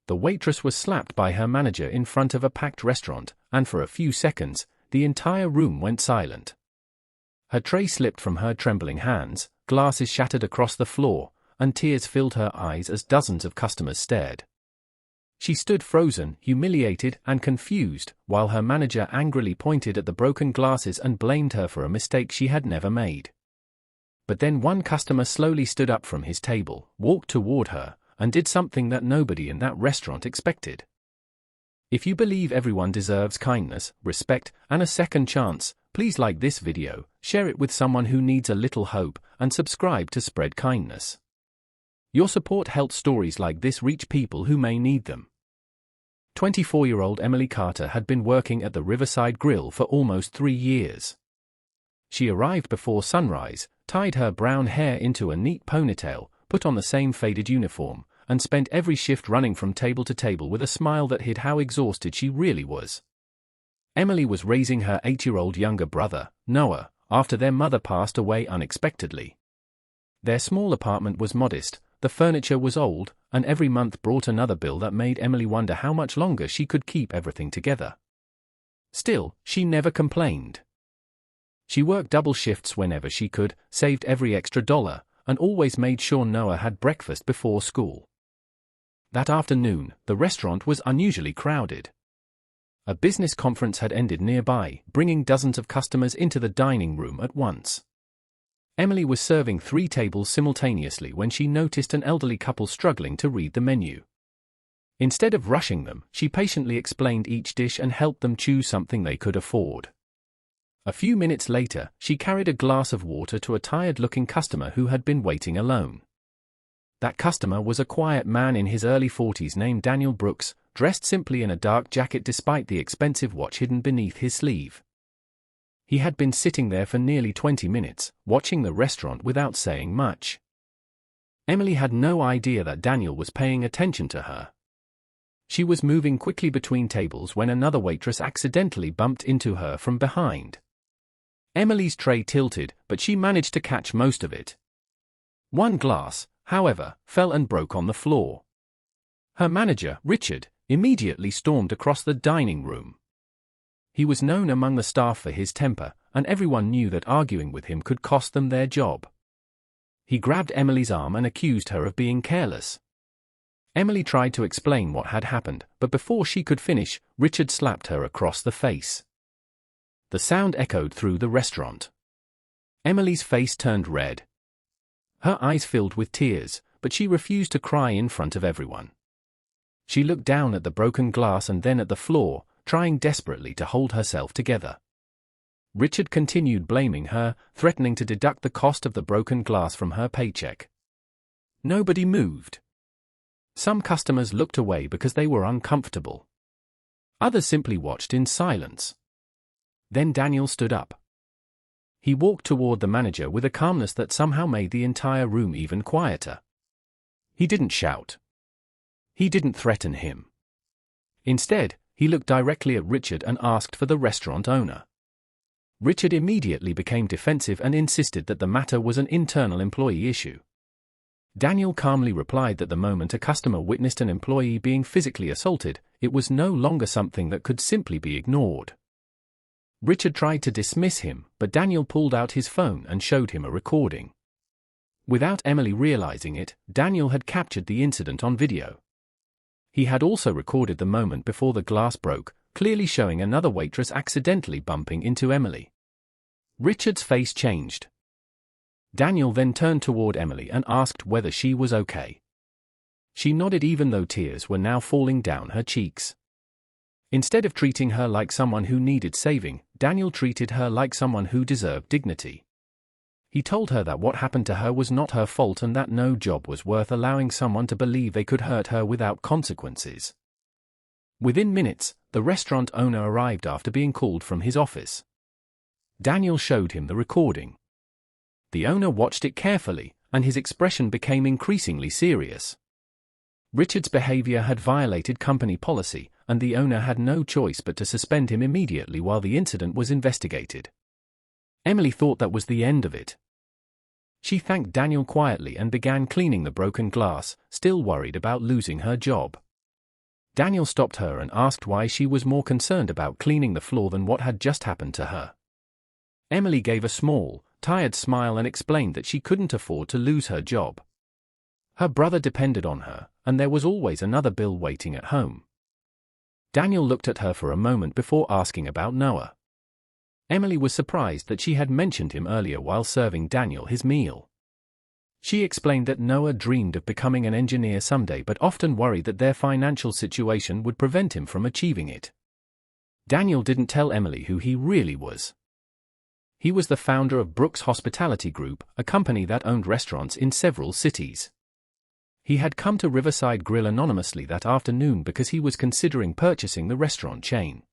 The waitress was slapped by her manager in front of a packed restaurant, and for a few seconds, the entire room went silent. Her tray slipped from her trembling hands, glasses shattered across the floor, and tears filled her eyes as dozens of customers stared. She stood frozen, humiliated, and confused, while her manager angrily pointed at the broken glasses and blamed her for a mistake she had never made. But then one customer slowly stood up from his table, walked toward her, and did something that nobody in that restaurant expected. If you believe everyone deserves kindness, respect, and a second chance, please like this video, share it with someone who needs a little hope, and subscribe to spread kindness. Your support helps stories like this reach people who may need them. 24-year-old Emily Carter had been working at the Riverside Grill for almost 3 years. She arrived before sunrise, tied her brown hair into a neat ponytail, put on the same faded uniform, and spent every shift running from table to table with a smile that hid how exhausted she really was. Emily was raising her 8-year-old younger brother, Noah, after their mother passed away unexpectedly. Their small apartment was modest, the furniture was old, and every month brought another bill that made Emily wonder how much longer she could keep everything together. Still, she never complained. She worked double shifts whenever she could, saved every extra dollar, and always made sure Noah had breakfast before school. That afternoon, the restaurant was unusually crowded. A business conference had ended nearby, bringing dozens of customers into the dining room at once. Emily was serving 3 tables simultaneously when she noticed an elderly couple struggling to read the menu. Instead of rushing them, she patiently explained each dish and helped them choose something they could afford. A few minutes later, she carried a glass of water to a tired-looking customer who had been waiting alone. That customer was a quiet man in his early 40s named Daniel Brooks, dressed simply in a dark jacket despite the expensive watch hidden beneath his sleeve. He had been sitting there for nearly 20 minutes, watching the restaurant without saying much. Emily had no idea that Daniel was paying attention to her. She was moving quickly between tables when another waitress accidentally bumped into her from behind. Emily's tray tilted, but she managed to catch most of it. One glass, however, fell and broke on the floor. Her manager, Richard, immediately stormed across the dining room. He was known among the staff for his temper, and everyone knew that arguing with him could cost them their job. He grabbed Emily's arm and accused her of being careless. Emily tried to explain what had happened, but before she could finish, Richard slapped her across the face. The sound echoed through the restaurant. Emily's face turned red. Her eyes filled with tears, but she refused to cry in front of everyone. She looked down at the broken glass and then at the floor, trying desperately to hold herself together. Richard continued blaming her, threatening to deduct the cost of the broken glass from her paycheck. Nobody moved. Some customers looked away because they were uncomfortable. Others simply watched in silence. Then Daniel stood up. He walked toward the manager with a calmness that somehow made the entire room even quieter. He didn't shout. He didn't threaten him. Instead, he looked directly at Richard and asked for the restaurant owner. Richard immediately became defensive and insisted that the matter was an internal employee issue. Daniel calmly replied that the moment a customer witnessed an employee being physically assaulted, it was no longer something that could simply be ignored. Richard tried to dismiss him, but Daniel pulled out his phone and showed him a recording. Without Emily realizing it, Daniel had captured the incident on video. He had also recorded the moment before the glass broke, clearly showing another waitress accidentally bumping into Emily. Richard's face changed. Daniel then turned toward Emily and asked whether she was okay. She nodded even though tears were now falling down her cheeks. Instead of treating her like someone who needed saving, Daniel treated her like someone who deserved dignity. He told her that what happened to her was not her fault and that no job was worth allowing someone to believe they could hurt her without consequences. Within minutes, the restaurant owner arrived after being called from his office. Daniel showed him the recording. The owner watched it carefully, and his expression became increasingly serious. Richard's behavior had violated company policy, and the owner had no choice but to suspend him immediately while the incident was investigated. Emily thought that was the end of it. She thanked Daniel quietly and began cleaning the broken glass, still worried about losing her job. Daniel stopped her and asked why she was more concerned about cleaning the floor than what had just happened to her. Emily gave a small, tired smile and explained that she couldn't afford to lose her job. Her brother depended on her, and there was always another bill waiting at home. Daniel looked at her for a moment before asking about Noah. Emily was surprised that she had mentioned him earlier while serving Daniel his meal. She explained that Noah dreamed of becoming an engineer someday but often worried that their financial situation would prevent him from achieving it. Daniel didn't tell Emily who he really was. He was the founder of Brooks Hospitality Group, a company that owned restaurants in several cities. He had come to Riverside Grill anonymously that afternoon because he was considering purchasing the restaurant chain.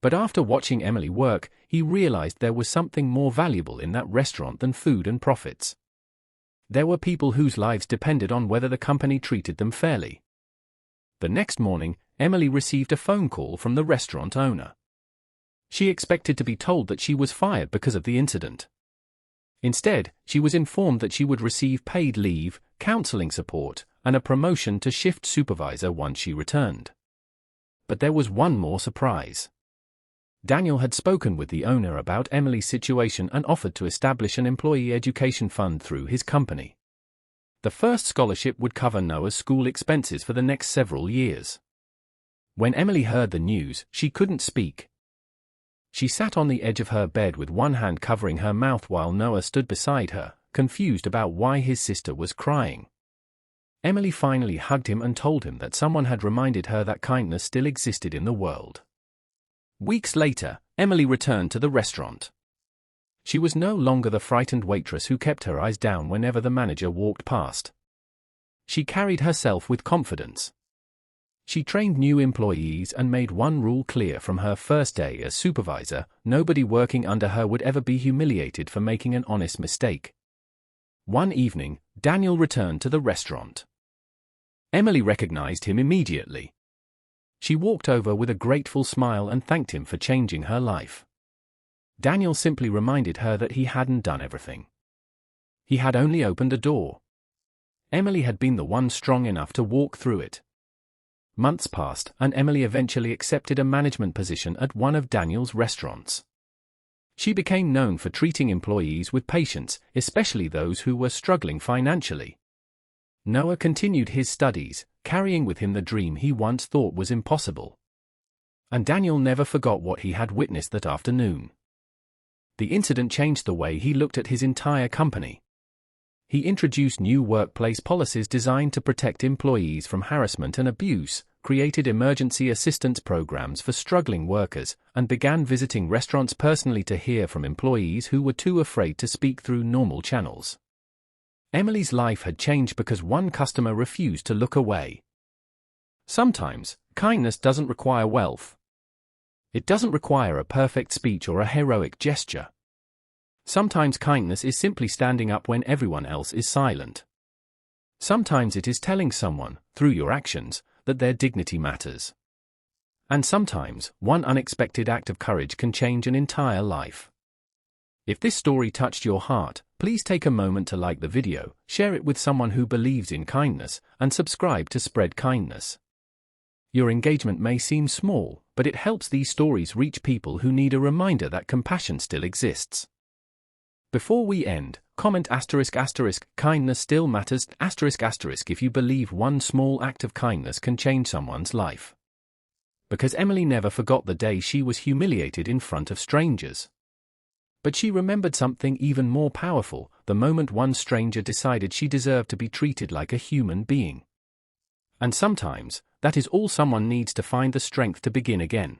But after watching Emily work, he realized there was something more valuable in that restaurant than food and profits. There were people whose lives depended on whether the company treated them fairly. The next morning, Emily received a phone call from the restaurant owner. She expected to be told that she was fired because of the incident. Instead, she was informed that she would receive paid leave, counseling support, and a promotion to shift supervisor once she returned. But there was one more surprise. Daniel had spoken with the owner about Emily's situation and offered to establish an employee education fund through his company. The first scholarship would cover Noah's school expenses for the next several years. When Emily heard the news, she couldn't speak. She sat on the edge of her bed with one hand covering her mouth while Noah stood beside her, confused about why his sister was crying. Emily finally hugged him and told him that someone had reminded her that kindness still existed in the world. Weeks later, Emily returned to the restaurant. She was no longer the frightened waitress who kept her eyes down whenever the manager walked past. She carried herself with confidence. She trained new employees and made one rule clear from her first day as supervisor: nobody working under her would ever be humiliated for making an honest mistake. One evening, Daniel returned to the restaurant. Emily recognized him immediately. She walked over with a grateful smile and thanked him for changing her life. Daniel simply reminded her that he hadn't done everything. He had only opened a door. Emily had been the one strong enough to walk through it. Months passed, and Emily eventually accepted a management position at one of Daniel's restaurants. She became known for treating employees with patience, especially those who were struggling financially. Noah continued his studies, carrying with him the dream he once thought was impossible. And Daniel never forgot what he had witnessed that afternoon. The incident changed the way he looked at his entire company. He introduced new workplace policies designed to protect employees from harassment and abuse, created emergency assistance programs for struggling workers, and began visiting restaurants personally to hear from employees who were too afraid to speak through normal channels. Emily's life had changed because one customer refused to look away. Sometimes, kindness doesn't require wealth. It doesn't require a perfect speech or a heroic gesture. Sometimes kindness is simply standing up when everyone else is silent. Sometimes it is telling someone, through your actions, that their dignity matters. And sometimes, one unexpected act of courage can change an entire life. If this story touched your heart, please take a moment to like the video, share it with someone who believes in kindness, and subscribe to spread kindness. Your engagement may seem small, but it helps these stories reach people who need a reminder that compassion still exists. Before we end, comment ***, kindness still matters ***, if you believe one small act of kindness can change someone's life. Because Emily never forgot the day she was humiliated in front of strangers. But she remembered something even more powerful: the moment one stranger decided she deserved to be treated like a human being. And sometimes, that is all someone needs to find the strength to begin again.